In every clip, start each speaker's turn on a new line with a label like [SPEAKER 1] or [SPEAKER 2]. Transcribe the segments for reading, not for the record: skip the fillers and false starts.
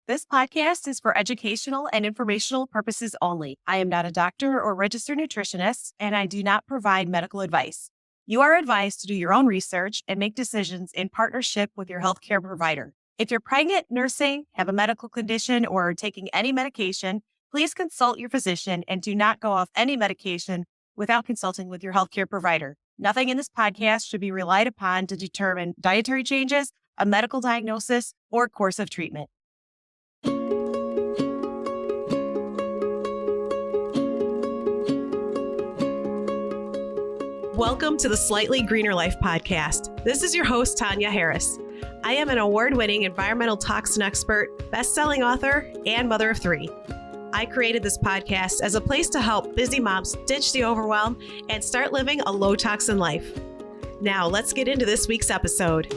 [SPEAKER 1] This podcast is for educational and informational purposes only. I am not a doctor or registered nutritionist, and I do not provide medical advice. You are advised to do your own research and make decisions in partnership with your healthcare provider. If you're pregnant, nursing, have a medical condition, or are taking any medication, please consult your physician and do not go off any medication without consulting with your healthcare provider. Nothing in this podcast should be relied upon to determine dietary changes, a medical diagnosis, or course of treatment. Welcome to the Slightly Greener Life podcast. This is your host, Tanya Harris. I am an award-winning environmental toxin expert, best-selling author, and mother of three. I created this podcast as a place to help busy moms ditch the overwhelm and start living a low-toxin life. Now, let's get into this week's episode.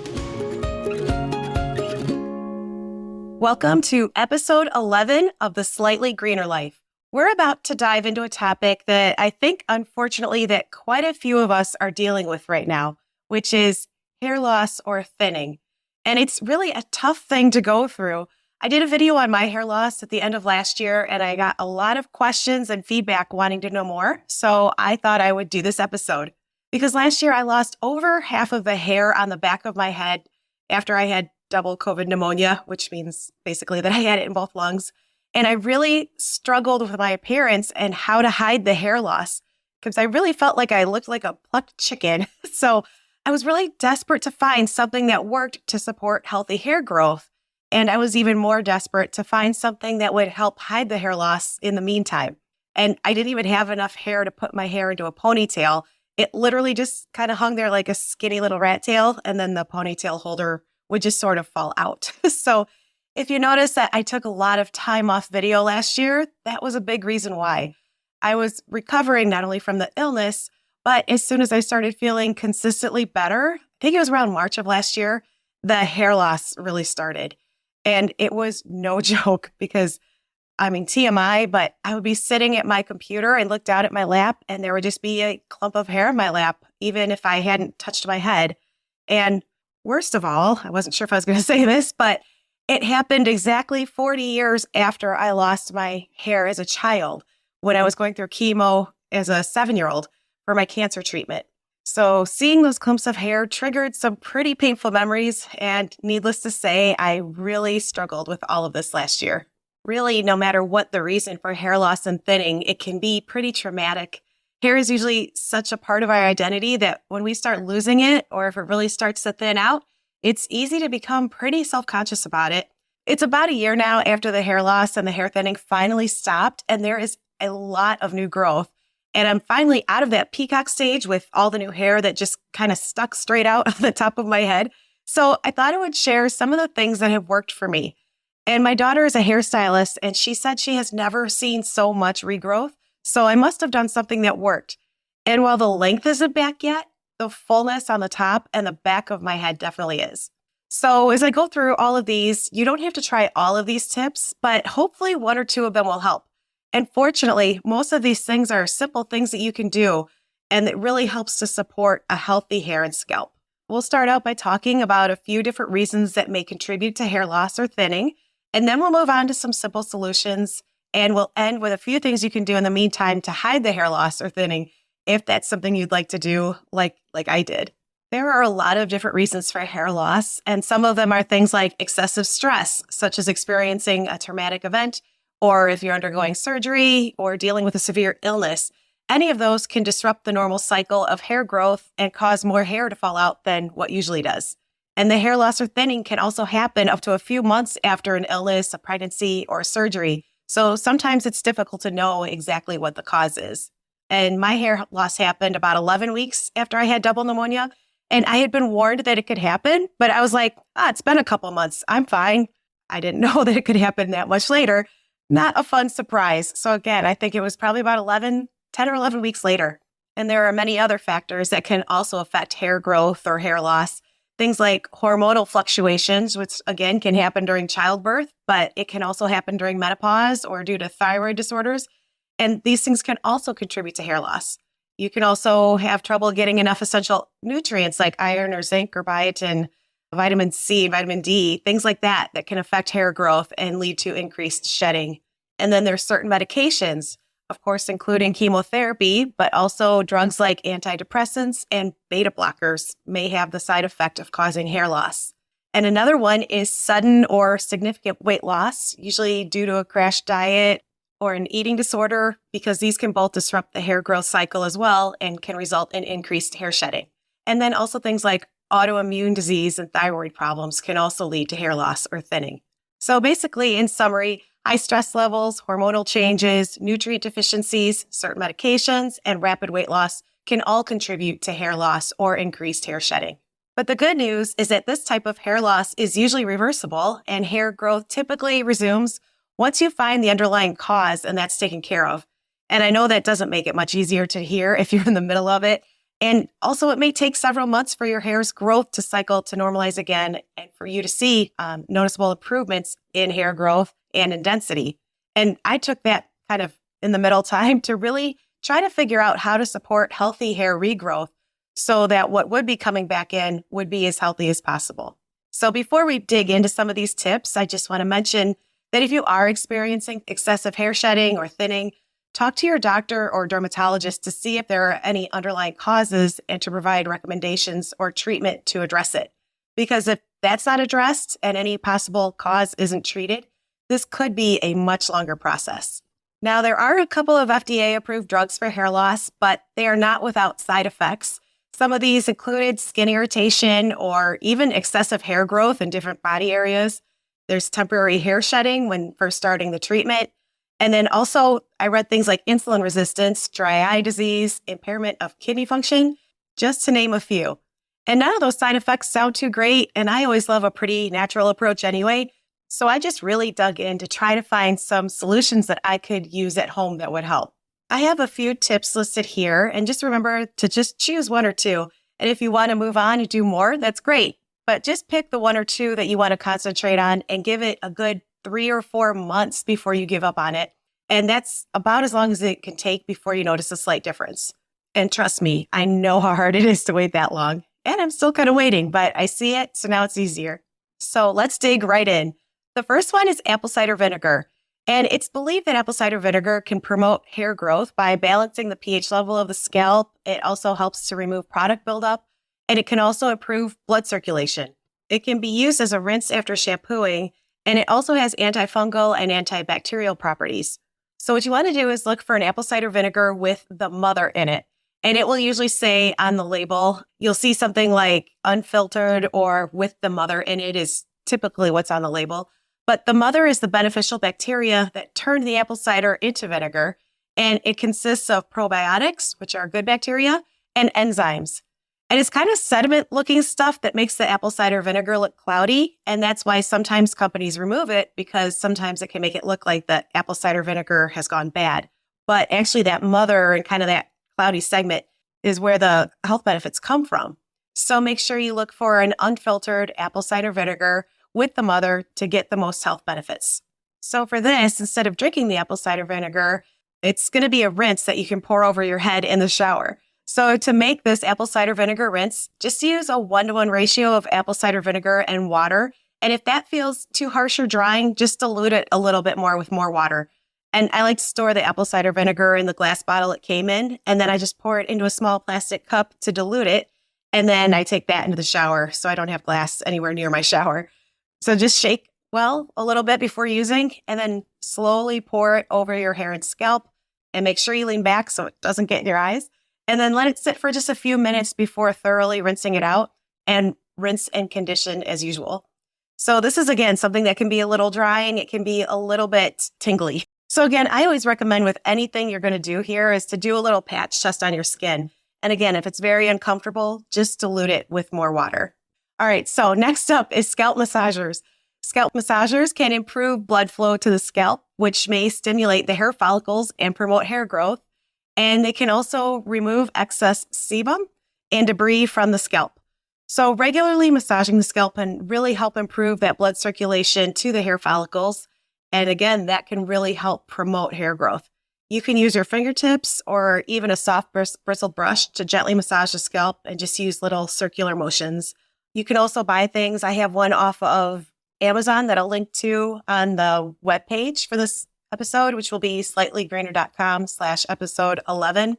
[SPEAKER 1] Welcome to episode 11 of the Slightly Greener Life. We're about to dive into a topic that I think, unfortunately, that quite a few of us are dealing with right now, which is hair loss or thinning. And it's really a tough thing to go through. I did a video on my hair loss at the end of last year, and I got a lot of questions and feedback wanting to know more. So I thought I would do this episode. Because last year I lost over half of the hair on the back of my head after I had double COVID pneumonia, which means basically that I had it in both lungs. And I really struggled with my appearance and how to hide the hair loss because I really felt like I looked like a plucked chicken. So I was really desperate to find something that worked to support healthy hair growth. And I was even more desperate to find something that would help hide the hair loss in the meantime. And I didn't even have enough hair to put my hair into a ponytail. It literally just kind of hung there like a skinny little rat tail, and then the ponytail holder would just sort of fall out. So if you notice that I took a lot of time off video last year, that was a big reason why. I was recovering not only from the illness, but as soon as I started feeling consistently better, I think it was around March of last year, the hair loss really started. And it was no joke because, TMI, but I would be sitting at my computer and look down at my lap and there would just be a clump of hair in my lap, even if I hadn't touched my head. And worst of all, I wasn't sure if I was going to say this, but it happened exactly 40 years after I lost my hair as a child when I was going through chemo as a 7-year-old for my cancer treatment. So seeing those clumps of hair triggered some pretty painful memories. And needless to say, I really struggled with all of this last year. Really, no matter what the reason for hair loss and thinning, it can be pretty traumatic. Hair is usually such a part of our identity that when we start losing it, or if it really starts to thin out, it's easy to become pretty self-conscious about it. It's about a year now after the hair loss and the hair thinning finally stopped, and there is a lot of new growth. And I'm finally out of that peacock stage with all the new hair that just kind of stuck straight out of the top of my head. So I thought I would share some of the things that have worked for me. And my daughter is a hairstylist, and she said she has never seen so much regrowth. So I must have done something that worked. And while the length isn't back yet, the fullness on the top and the back of my head definitely is. So as I go through all of these, you don't have to try all of these tips, but hopefully one or two of them will help. And fortunately, most of these things are simple things that you can do, and it really helps to support a healthy hair and scalp. We'll start out by talking about a few different reasons that may contribute to hair loss or thinning, and then we'll move on to some simple solutions, and we'll end with a few things you can do in the meantime to hide the hair loss or thinning if that's something you'd like to do like I did. There are a lot of different reasons for hair loss, and some of them are things like excessive stress, such as experiencing a traumatic event, or if you're undergoing surgery or dealing with a severe illness. Any of those can disrupt the normal cycle of hair growth and cause more hair to fall out than what usually does. And the hair loss or thinning can also happen up to a few months after an illness, a pregnancy, or surgery. So sometimes it's difficult to know exactly what the cause is. And my hair loss happened about 11 weeks after I had double pneumonia. And I had been warned that it could happen, but I was like, it's been a couple months. I'm fine. I didn't know that it could happen that much later. Not a fun surprise. So again, I think it was probably about 10 or 11 weeks later. And there are many other factors that can also affect hair growth or hair loss. Things like hormonal fluctuations, which again can happen during childbirth, but it can also happen during menopause or due to thyroid disorders. And these things can also contribute to hair loss. You can also have trouble getting enough essential nutrients like iron or zinc or biotin. vitamin C, vitamin D, things like that that can affect hair growth and lead to increased shedding. And then there's certain medications, of course, including chemotherapy, but also drugs like antidepressants and beta blockers may have the side effect of causing hair loss. And another one is sudden or significant weight loss, usually due to a crash diet or an eating disorder, because these can both disrupt the hair growth cycle as well and can result in increased hair shedding. And then also things like autoimmune disease and thyroid problems can also lead to hair loss or thinning. So basically, in summary, high stress levels, hormonal changes, nutrient deficiencies, certain medications, and rapid weight loss can all contribute to hair loss or increased hair shedding. But the good news is that this type of hair loss is usually reversible, and hair growth typically resumes once you find the underlying cause and that's taken care of. And I know that doesn't make it much easier to hear if you're in the middle of it. And also, it may take several months for your hair's growth to cycle to normalize again and for you to see noticeable improvements in hair growth and in density. And I took that kind of in the middle time to really try to figure out how to support healthy hair regrowth so that what would be coming back in would be as healthy as possible. So before we dig into some of these tips, I just want to mention that if you are experiencing excessive hair shedding or thinning, talk to your doctor or dermatologist to see if there are any underlying causes and to provide recommendations or treatment to address it. Because if that's not addressed and any possible cause isn't treated, this could be a much longer process. Now, there are a couple of FDA-approved drugs for hair loss, but they are not without side effects. Some of these included skin irritation or even excessive hair growth in different body areas. There's temporary hair shedding when first starting the treatment. And then also, I read things like insulin resistance, dry eye disease, impairment of kidney function, just to name a few. And none of those side effects sound too great, and I always love a pretty natural approach anyway. So I just really dug in to try to find some solutions that I could use at home that would help. I have a few tips listed here, and just remember to just choose one or two. And if you want to move on and do more, that's great. But just pick the one or two that you want to concentrate on and give it a good 3 or 4 months before you give up on it. And that's about as long as it can take before you notice a slight difference. And trust me, I know how hard it is to wait that long. And I'm still kind of waiting, but I see it, so now it's easier. So let's dig right in. The first one is apple cider vinegar. And it's believed that apple cider vinegar can promote hair growth by balancing the pH level of the scalp. It also helps to remove product buildup, and it can also improve blood circulation. It can be used as a rinse after shampooing, and it also has antifungal and antibacterial properties. So what you want to do is look for an apple cider vinegar with the mother in it. And it will usually say on the label, you'll see something like unfiltered or with the mother in it is typically what's on the label. But the mother is the beneficial bacteria that turned the apple cider into vinegar, and it consists of probiotics, which are good bacteria, and enzymes. And it's kind of sediment-looking stuff that makes the apple cider vinegar look cloudy, and that's why sometimes companies remove it, because sometimes it can make it look like the apple cider vinegar has gone bad. But actually that mother and kind of that cloudy segment is where the health benefits come from. So make sure you look for an unfiltered apple cider vinegar with the mother to get the most health benefits. So for this, instead of drinking the apple cider vinegar, it's going to be a rinse that you can pour over your head in the shower. So to make this apple cider vinegar rinse, just use a 1-to-1 ratio of apple cider vinegar and water. And if that feels too harsh or drying, just dilute it a little bit more with more water. And I like to store the apple cider vinegar in the glass bottle it came in, and then I just pour it into a small plastic cup to dilute it. And then I take that into the shower so I don't have glass anywhere near my shower. So just shake well a little bit before using, and then slowly pour it over your hair and scalp, and make sure you lean back so it doesn't get in your eyes. And then let it sit for just a few minutes before thoroughly rinsing it out, and rinse and condition as usual. So this is, again, something that can be a little drying. It can be a little bit tingly. So again, I always recommend with anything you're going to do here is to do a little patch test on your skin. And again, if it's very uncomfortable, just dilute it with more water. All right, so next up is scalp massagers. Scalp massagers can improve blood flow to the scalp, which may stimulate the hair follicles and promote hair growth. And they can also remove excess sebum and debris from the scalp. So regularly massaging the scalp can really help improve that blood circulation to the hair follicles. And again, that can really help promote hair growth. You can use your fingertips or even a soft bristle brush to gently massage the scalp and just use little circular motions. You can also buy things. I have one off of Amazon that I'll link to on the webpage for this episode, which will be slightlygreener.com/episode 11.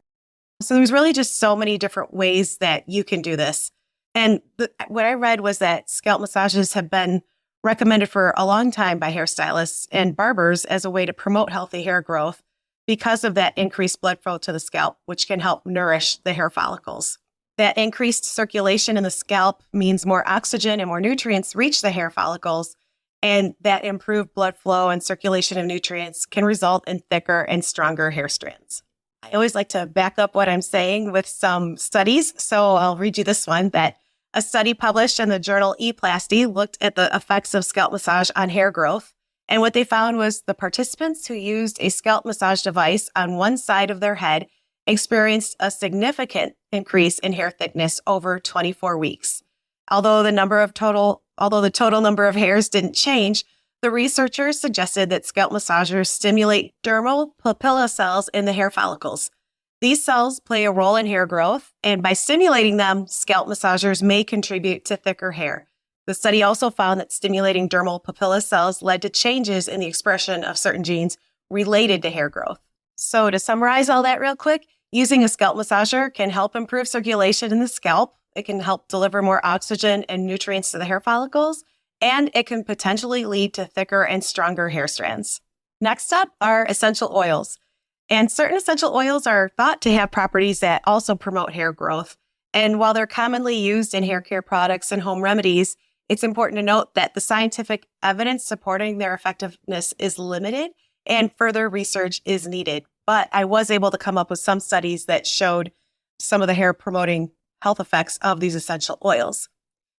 [SPEAKER 1] So there's really just so many different ways that you can do this. And what I read was that scalp massages have been recommended for a long time by hairstylists and barbers as a way to promote healthy hair growth because of that increased blood flow to the scalp, which can help nourish the hair follicles. That increased circulation in the scalp means more oxygen and more nutrients reach the hair follicles, and that improved blood flow and circulation of nutrients can result in thicker and stronger hair strands. I always like to back up what I'm saying with some studies, so I'll read you this one, that a study published in the journal ePlasty looked at the effects of scalp massage on hair growth, and what they found was the participants who used a scalp massage device on one side of their head experienced a significant increase in hair thickness over 24 weeks. Although the total number of hairs didn't change, the researchers suggested that scalp massagers stimulate dermal papilla cells in the hair follicles. These cells play a role in hair growth, and by stimulating them, scalp massagers may contribute to thicker hair. The study also found that stimulating dermal papilla cells led to changes in the expression of certain genes related to hair growth. So to summarize all that real quick, using a scalp massager can help improve circulation in the scalp. It can help deliver more oxygen and nutrients to the hair follicles, and it can potentially lead to thicker and stronger hair strands. Next up are essential oils. And certain essential oils are thought to have properties that also promote hair growth. And while they're commonly used in hair care products and home remedies, it's important to note that the scientific evidence supporting their effectiveness is limited and further research is needed. But I was able to come up with some studies that showed some of the hair promoting health effects of these essential oils.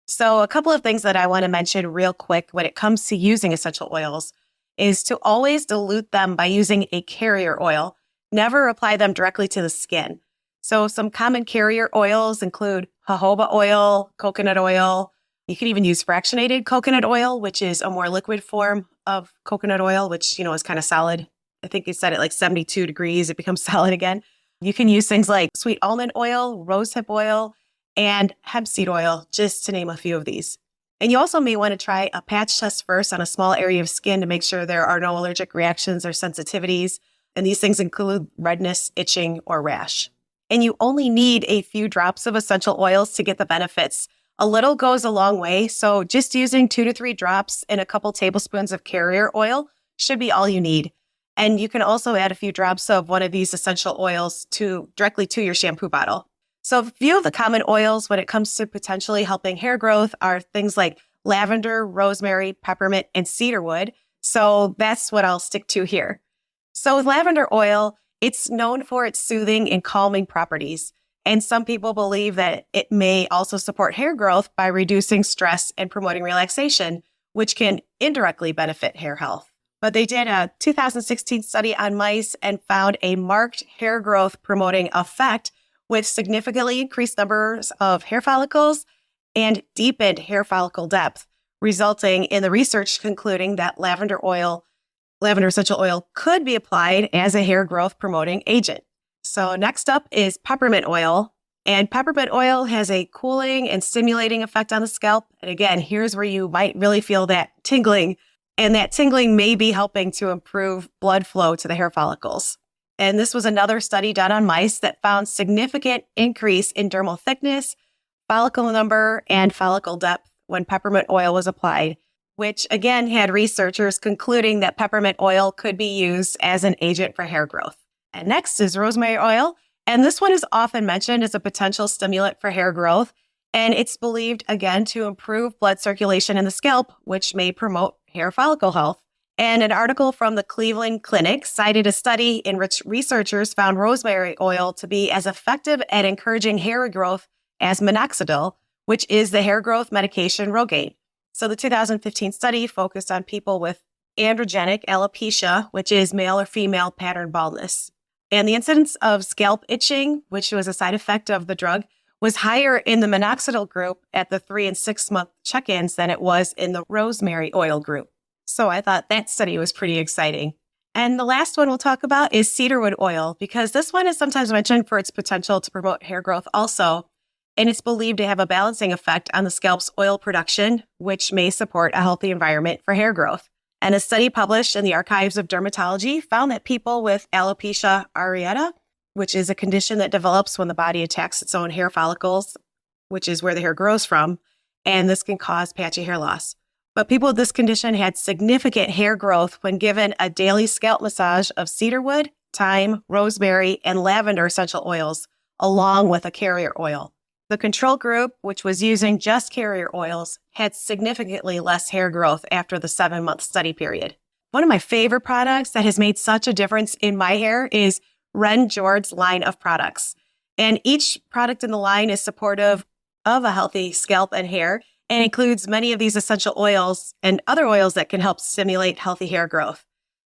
[SPEAKER 1] So a couple of things that I want to mention real quick when it comes to using essential oils is to always dilute them by using a carrier oil. Never apply them directly to the skin. So some common carrier oils include jojoba oil, coconut oil. You can even use fractionated coconut oil, which is a more liquid form of coconut oil, which, is kind of solid. I think you set it like 72 degrees, it becomes solid again. You can use things like sweet almond oil, rosehip oil, and hemp seed oil, just to name a few of these. And you also may want to try a patch test first on a small area of skin to make sure there are no allergic reactions or sensitivities. And these things include redness, itching, or rash. And you only need a few drops of essential oils to get the benefits. A little goes a long way, so just using 2 to 3 drops and a couple tablespoons of carrier oil should be all you need. And you can also add a few drops of one of these essential oils directly to your shampoo bottle. So a few of the common oils when it comes to potentially helping hair growth are things like lavender, rosemary, peppermint, and cedarwood. So that's what I'll stick to here. So with lavender oil, it's known for its soothing and calming properties. And some people believe that it may also support hair growth by reducing stress and promoting relaxation, which can indirectly benefit hair health. But they did a 2016 study on mice and found a marked hair growth promoting effect with significantly increased numbers of hair follicles and deepened hair follicle depth, resulting in the research concluding that lavender essential oil could be applied as a hair growth promoting agent. So next up is peppermint oil. And peppermint oil has a cooling and stimulating effect on the scalp. And again, here's where you might really feel that tingling. And that tingling may be helping to improve blood flow to the hair follicles. And this was another study done on mice that found significant increase in dermal thickness, follicle number, and follicle depth when peppermint oil was applied, which again had researchers concluding that peppermint oil could be used as an agent for hair growth. And next is rosemary oil. And this one is often mentioned as a potential stimulant for hair growth. And it's believed, again, to improve blood circulation in the scalp, which may promote hair follicle health. And an article from the Cleveland Clinic cited a study in which researchers found rosemary oil to be as effective at encouraging hair growth as minoxidil, which is the hair growth medication Rogaine. So the 2015 study focused on people with androgenic alopecia, which is male or female pattern baldness. And the incidence of scalp itching, which was a side effect of the drug, was higher in the minoxidil group at the 3 and 6 month check-ins than it was in the rosemary oil group. So I thought that study was pretty exciting. And the last one we'll talk about is cedarwood oil, because this one is sometimes mentioned for its potential to promote hair growth also. and it's believed to have a balancing effect on the scalp's oil production, which may support a healthy environment for hair growth. And a study published in the Archives of Dermatology found that people with alopecia areata, which is a condition that develops when the body attacks its own hair follicles, which is where the hair grows from, and this can cause patchy hair loss. But people with this condition had significant hair growth when given a daily scalp massage of cedarwood, thyme, rosemary, and lavender essential oils, along with a carrier oil. The control group, which was using just carrier oils, had significantly less hair growth after the 7-month study period. One of my favorite products that has made such a difference in my hair is Ren Jord's line of products. And each product in the line is supportive of a healthy scalp and hair and includes many of these essential oils and other oils that can help stimulate healthy hair growth.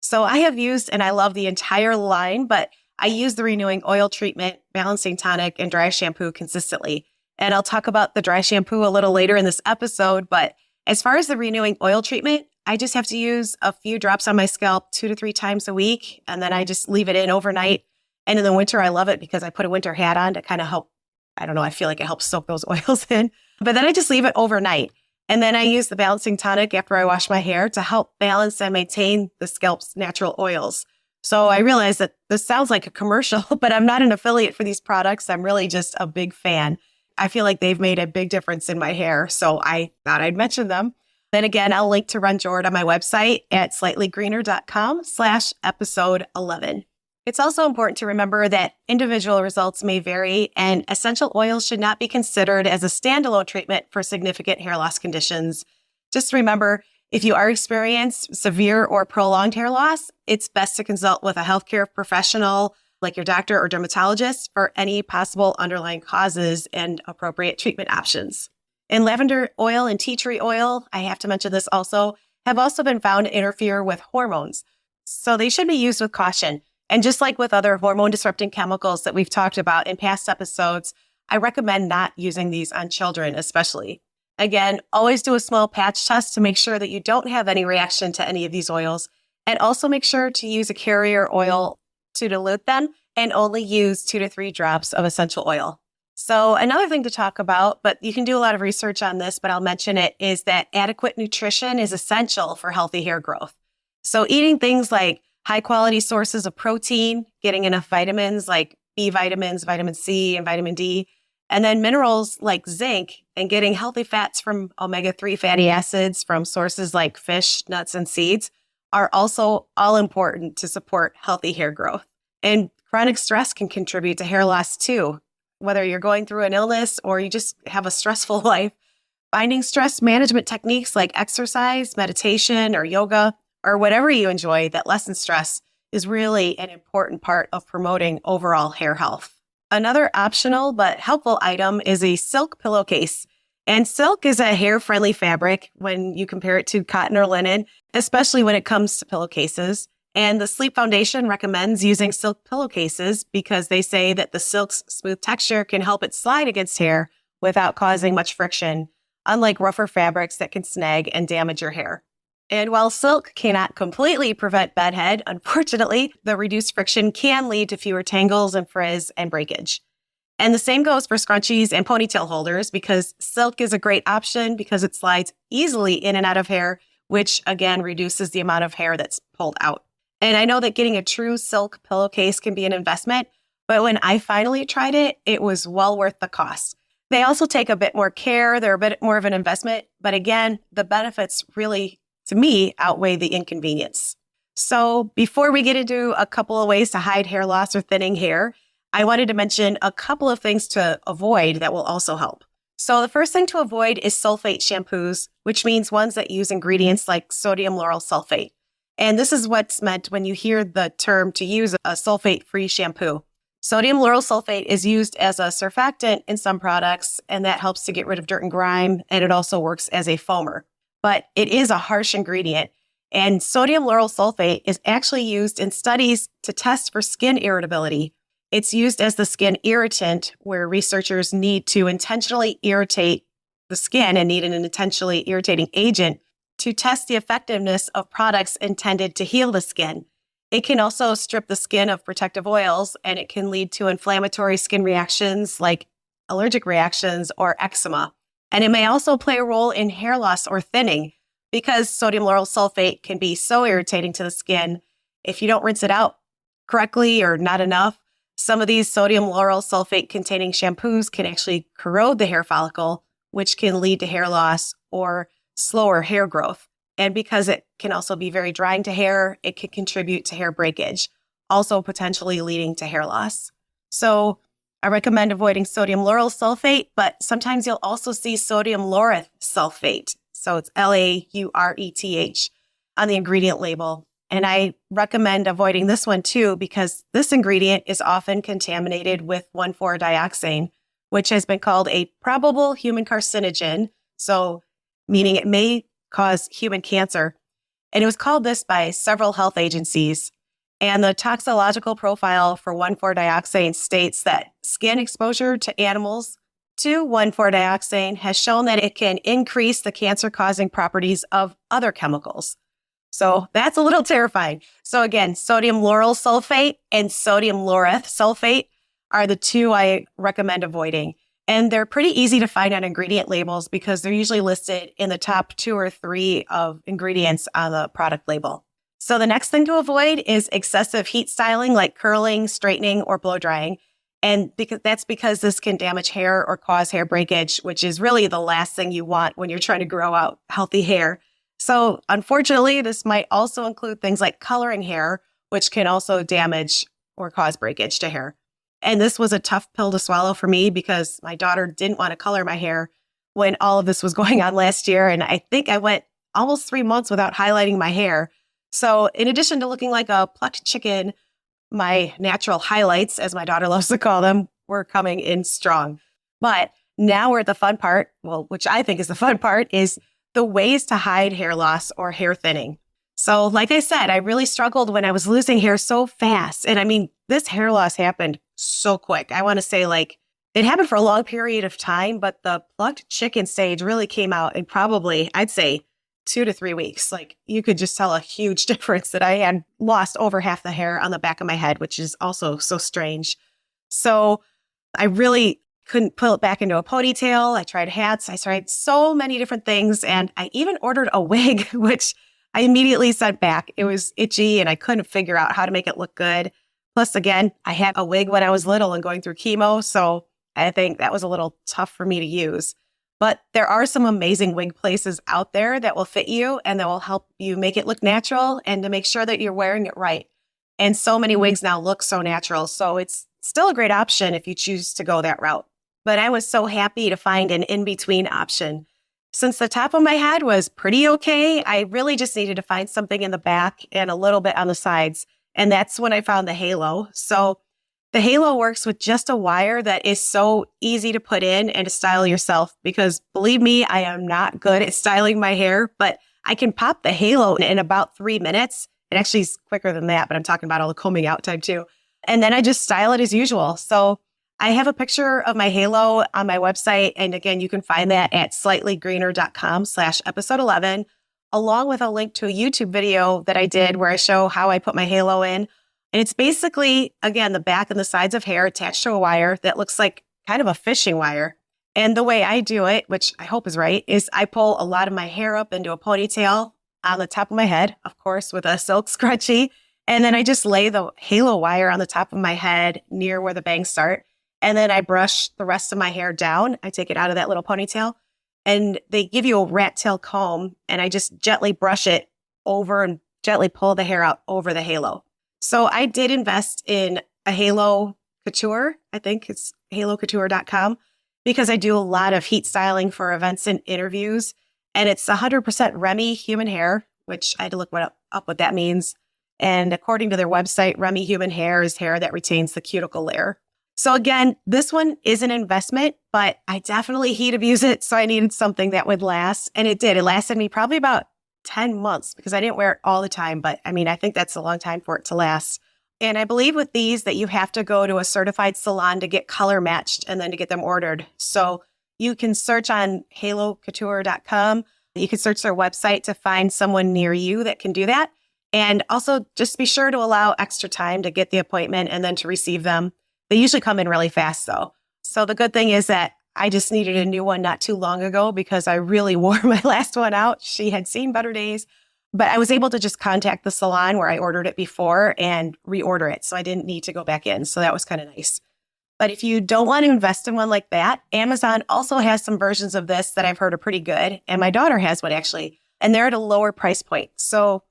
[SPEAKER 1] So I have used and I love the entire line, but I use the renewing oil treatment, balancing tonic, and dry shampoo consistently. And I'll talk about the dry shampoo a little later in this episode. But as far as the renewing oil treatment, I just have to use a few drops on my scalp 2 to 3 times a week. And then I just leave it in overnight. And in the winter, I love it because I put a winter hat on to kind of help. I don't know. I feel like it helps soak those oils in. But then I just leave it overnight. And then I use the balancing tonic after I wash my hair to help balance and maintain the scalp's natural oils. So I realize that this sounds like a commercial, but I'm not an affiliate for these products. I'm really just a big fan. I feel like they've made a big difference in my hair, so I thought I'd mention them. Then again, I'll link to Ren Jord on my website at slightlygreener.com/episode 11. It's also important to remember that individual results may vary, and essential oils should not be considered as a standalone treatment for significant hair loss conditions. Just remember, if you are experiencing severe or prolonged hair loss, it's best to consult with a healthcare professional like your doctor or dermatologist for any possible underlying causes and appropriate treatment options. And lavender oil and tea tree oil, I have to mention this also, have also been found to interfere with hormones. So they should be used with caution. And just like with other hormone-disrupting chemicals that we've talked about in past episodes, I recommend not using these on children especially. Again, always do a small patch test to make sure that you don't have any reaction to any of these oils. And also make sure to use a carrier oil to dilute them and only use 2 to 3 drops of essential oil. So another thing to talk about, but you can do a lot of research on this, but I'll mention it, is that adequate nutrition is essential for healthy hair growth. So eating things like high quality sources of protein, getting enough vitamins like B vitamins, vitamin C, and vitamin D, and then minerals like zinc, and getting healthy fats from omega-3 fatty acids from sources like fish, nuts, and seeds are also all important to support healthy hair growth. And chronic stress can contribute to hair loss too. Whether you're going through an illness or you just have a stressful life, finding stress management techniques like exercise, meditation, or yoga, or whatever you enjoy that lessens stress is really an important part of promoting overall hair health. Another optional but helpful item is a silk pillowcase. And silk is a hair-friendly fabric when you compare it to cotton or linen, especially when it comes to pillowcases. And the Sleep Foundation recommends using silk pillowcases because they say that the silk's smooth texture can help it slide against hair without causing much friction, unlike rougher fabrics that can snag and damage your hair. And while silk cannot completely prevent bedhead, unfortunately, the reduced friction can lead to fewer tangles and frizz and breakage. And the same goes for scrunchies and ponytail holders because silk is a great option because it slides easily in and out of hair, which again reduces the amount of hair that's pulled out. And I know that getting a true silk pillowcase can be an investment, but when I finally tried it, it was well worth the cost. They also take a bit more care. They're a bit more of an investment, but again, the benefits really, to me, outweigh the inconvenience. So before we get into a couple of ways to hide hair loss or thinning hair, I wanted to mention a couple of things to avoid that will also help. So the first thing to avoid is sulfate shampoos, which means ones that use ingredients like sodium lauryl sulfate. And this is what's meant when you hear the term to use a sulfate-free shampoo. Sodium lauryl sulfate is used as a surfactant in some products, and that helps to get rid of dirt and grime, and it also works as a foamer. But it is a harsh ingredient, and sodium lauryl sulfate is actually used in studies to test for skin irritability. It's used as the skin irritant, where researchers need to intentionally irritate the skin and need an intentionally irritating agent to test the effectiveness of products intended to heal the skin. It can also strip the skin of protective oils, and it can lead to inflammatory skin reactions like allergic reactions or eczema. And it may also play a role in hair loss or thinning because sodium lauryl sulfate can be so irritating to the skin. If you don't rinse it out correctly or not enough, some of these sodium lauryl sulfate containing shampoos can actually corrode the hair follicle, which can lead to hair loss or slower hair growth. And because it can also be very drying to hair, it can contribute to hair breakage, also potentially leading to hair loss. So I recommend avoiding sodium lauryl sulfate, but sometimes you'll also see sodium laureth sulfate. So it's LAURETH on the ingredient label. And I recommend avoiding this one too, because this ingredient is often contaminated with 1,4-dioxane, which has been called a probable human carcinogen. So meaning it may cause human cancer. And it was called this by several health agencies. And the toxicological profile for 1,4-dioxane states that skin exposure to animals to 1,4-dioxane has shown that it can increase the cancer-causing properties of other chemicals. So that's a little terrifying. So again, sodium lauryl sulfate and sodium laureth sulfate are the two I recommend avoiding. And they're pretty easy to find on ingredient labels because they're usually listed in the top 2 or 3 of ingredients on the product label. So the next thing to avoid is excessive heat styling like curling, straightening, or blow drying. And that's because this can damage hair or cause hair breakage, which is really the last thing you want when you're trying to grow out healthy hair. So unfortunately, this might also include things like coloring hair, which can also damage or cause breakage to hair. And this was a tough pill to swallow for me because my daughter didn't want to color my hair when all of this was going on last year. And I think I went almost 3 months without highlighting my hair. So in addition to looking like a plucked chicken, my natural highlights, as my daughter loves to call them, were coming in strong. But now we're at the fun part, well, which I think is the fun part, is the ways to hide hair loss or hair thinning. So like I said, I really struggled when I was losing hair so fast. And I mean, this hair loss happened so quick. I want to say it happened for a long period of time, but the plucked chicken stage really came out in probably, I'd say, 2 to 3 weeks. You could just tell a huge difference that I had lost over half the hair on the back of my head, which is also so strange. So I really couldn't pull it back into a ponytail. I tried hats. I tried so many different things. And I even ordered a wig, which I immediately sent back. It was itchy and I couldn't figure out how to make it look good. Plus, again, I had a wig when I was little and going through chemo. So I think that was a little tough for me to use. But there are some amazing wig places out there that will fit you and that will help you make it look natural and to make sure that you're wearing it right. And so many wigs now look so natural. So it's still a great option if you choose to go that route. But I was so happy to find an in-between option. Since the top of my head was pretty okay, I really just needed to find something in the back and a little bit on the sides. And that's when I found the halo. So the halo works with just a wire that is so easy to put in and to style yourself because believe me, I am not good at styling my hair, but I can pop the halo in about 3 minutes. It actually is quicker than that, but I'm talking about all the combing out time too. And then I just style it as usual. So I have a picture of my halo on my website. And again, you can find that at slightlygreener.com/episode 11, along with a link to a YouTube video that I did where I show how I put my halo in. And it's basically, again, the back and the sides of hair attached to a wire that looks like kind of a fishing wire. And the way I do it, which I hope is right, is I pull a lot of my hair up into a ponytail on the top of my head, of course, with a silk scrunchie. And then I just lay the halo wire on the top of my head near where the bangs start. And then I brush the rest of my hair down. I take it out of that little ponytail. And they give you a rat tail comb. And I just gently brush it over and gently pull the hair out over the halo. So I did invest in a halo couture. I think it's halocouture.com because I do a lot of heat styling for events and interviews. And it's 100% Remy human hair, which I had to look up what that means. And according to their website, Remy human hair is hair that retains the cuticle layer. So again, this one is an investment, but I definitely heat abuse it. So I needed something that would last. And it did. It lasted me probably about 10 months because I didn't wear it all the time. But I mean, I think that's a long time for it to last. And I believe with these that you have to go to a certified salon to get color matched and then to get them ordered. So you can search on halocouture.com. You can search their website to find someone near you that can do that. And also just be sure to allow extra time to get the appointment and then to receive them. They usually come in really fast though. So the good thing is that I just needed a new one not too long ago because I really wore my last one out. She had seen better days, but I was able to just contact the salon where I ordered it before and reorder it. So I didn't need to go back in. So that was kind of nice. But if you don't want to invest in one like that, Amazon also has some versions of this that I've heard are pretty good. And my daughter has one actually, and they're at a lower price point. So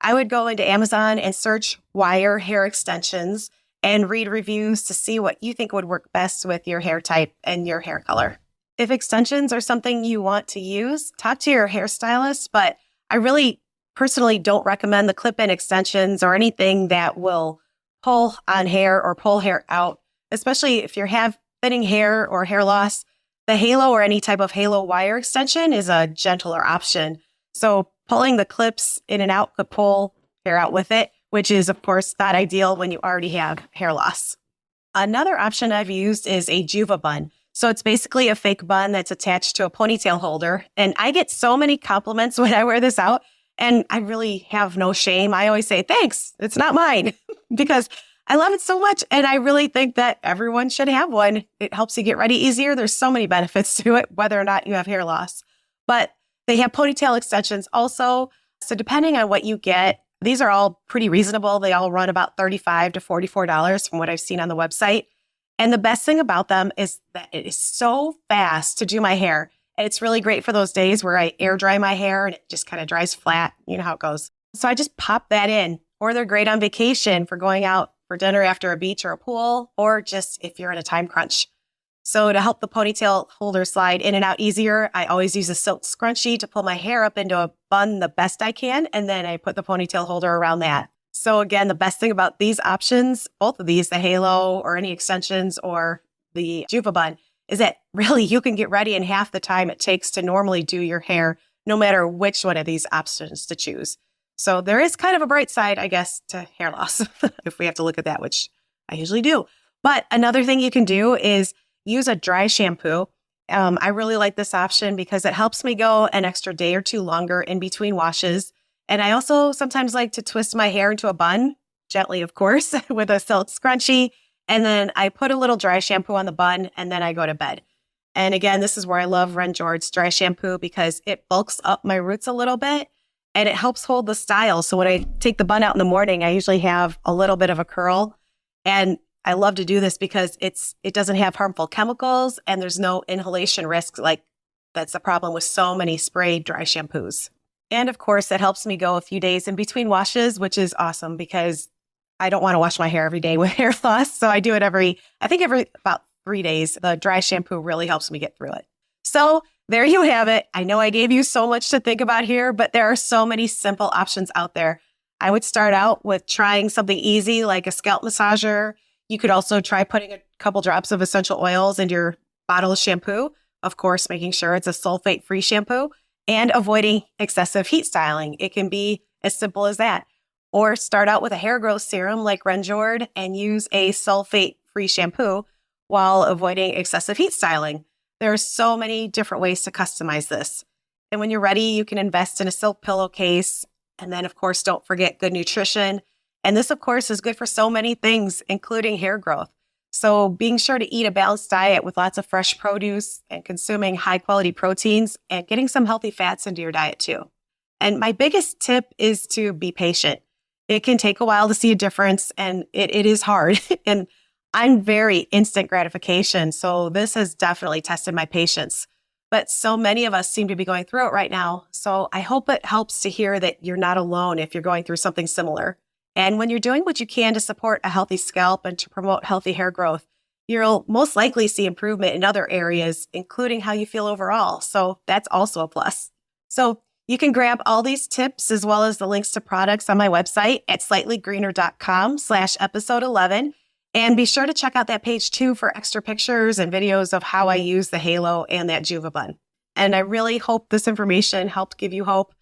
[SPEAKER 1] I would go into Amazon and search wire hair extensions and read reviews to see what you think would work best with your hair type and your hair color. If extensions are something you want to use, talk to your hairstylist, but I really personally don't recommend the clip-in extensions or anything that will pull on hair or pull hair out, especially if you have thinning hair or hair loss. The halo or any type of halo wire extension is a gentler option. So pulling the clips in and out could pull hair out with it, which is, of course, not ideal when you already have hair loss. Another option I've used is a Juva bun. So it's basically a fake bun that's attached to a ponytail holder. And I get so many compliments when I wear this out, and I really have no shame. I always say, thanks, it's not mine, because I love it so much. And I really think that everyone should have one. It helps you get ready easier. There's so many benefits to it, whether or not you have hair loss. But they have ponytail extensions also. So depending on what you get, these are all pretty reasonable. They all run about $35 to $44 from what I've seen on the website. And the best thing about them is that it is so fast to do my hair. And it's really great for those days where I air dry my hair and it just kind of dries flat. You know how it goes. So I just pop that in. Or they're great on vacation for going out for dinner after a beach or a pool, or just if you're in a time crunch. So to help the ponytail holder slide in and out easier, I always use a silk scrunchie to pull my hair up into a bun the best I can, and then I put the ponytail holder around that. So again, the best thing about these options, both of these, the halo or any extensions or the Juva bun, is that really you can get ready in half the time it takes to normally do your hair, no matter which one of these options to choose. So there is kind of a bright side, I guess, to hair loss, if we have to look at that, which I usually do. But another thing you can do is use a dry shampoo. I really like this option because it helps me go an extra day or two longer in between washes. And I also sometimes like to twist my hair into a bun, gently, of course, with a silk scrunchie. And then I put a little dry shampoo on the bun and then I go to bed. And again, this is where I love Ren Jord's dry shampoo because it bulks up my roots a little bit and it helps hold the style. So when I take the bun out in the morning, I usually have a little bit of a curl. And I love to do this because it doesn't have harmful chemicals and there's no inhalation risk. Like that's the problem with so many spray dry shampoos. And of course, it helps me go a few days in between washes, which is awesome because I don't want to wash my hair every day with hair loss. So I do it every about 3 days. The dry shampoo really helps me get through it. So there you have it. I know I gave you so much to think about here, but there are so many simple options out there. I would start out with trying something easy like a scalp massager. You could also try putting a couple drops of essential oils into your bottle of shampoo. Of course, making sure it's a sulfate-free shampoo and avoiding excessive heat styling. It can be as simple as that. Or start out with a hair growth serum like Ren Jord and use a sulfate-free shampoo while avoiding excessive heat styling. There are so many different ways to customize this. And when you're ready, you can invest in a silk pillowcase. And then, of course, don't forget good nutrition. And this, of course, is good for so many things, including hair growth. So being sure to eat a balanced diet with lots of fresh produce and consuming high-quality proteins and getting some healthy fats into your diet too. And my biggest tip is to be patient. It can take a while to see a difference, and it is hard. And I'm very instant gratification, so this has definitely tested my patience. But so many of us seem to be going through it right now. So I hope it helps to hear that you're not alone if you're going through something similar. And when you're doing what you can to support a healthy scalp and to promote healthy hair growth, you'll most likely see improvement in other areas, including how you feel overall. So that's also a plus. So you can grab all these tips as well as the links to products on my website at slightlygreener.com/episode 11. And be sure to check out that page too for extra pictures and videos of how I use the halo and that Juva bun. And I really hope this information helped give you hope.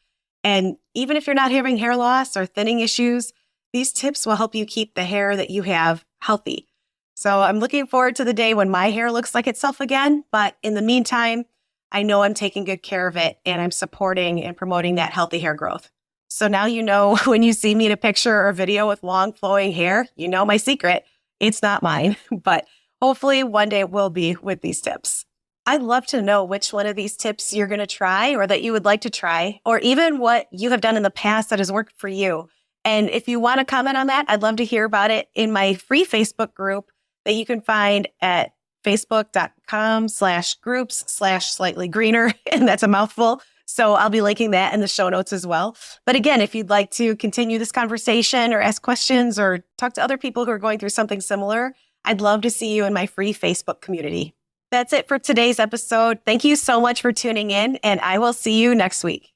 [SPEAKER 1] And even if you're not having hair loss or thinning issues, these tips will help you keep the hair that you have healthy. So I'm looking forward to the day when my hair looks like itself again. But in the meantime, I know I'm taking good care of it and I'm supporting and promoting that healthy hair growth. So now you know when you see me in a picture or video with long flowing hair, you know my secret. It's not mine, but Hopefully one day we'll be with these tips. I'd love to know which one of these tips you're going to try or that you would like to try, or even what you have done in the past that has worked for you. And if you want to comment on that, I'd love to hear about it in my free Facebook group that you can find at facebook.com/groups/slightlygreener. And that's a mouthful. So I'll be linking that in the show notes as well. But again, if you'd like to continue this conversation or ask questions or talk to other people who are going through something similar, I'd love to see you in my free Facebook community. That's it for today's episode. Thank you so much for tuning in, and I will see you next week.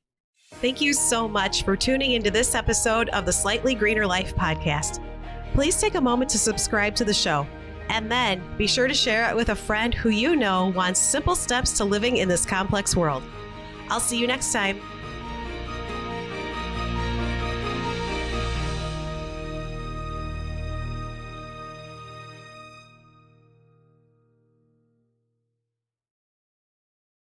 [SPEAKER 1] Thank you so much for tuning into this episode of the Slightly Greener Life podcast. Please take a moment to subscribe to the show, and then be sure to share it with a friend who you know wants simple steps to living in this complex world. I'll see you next time.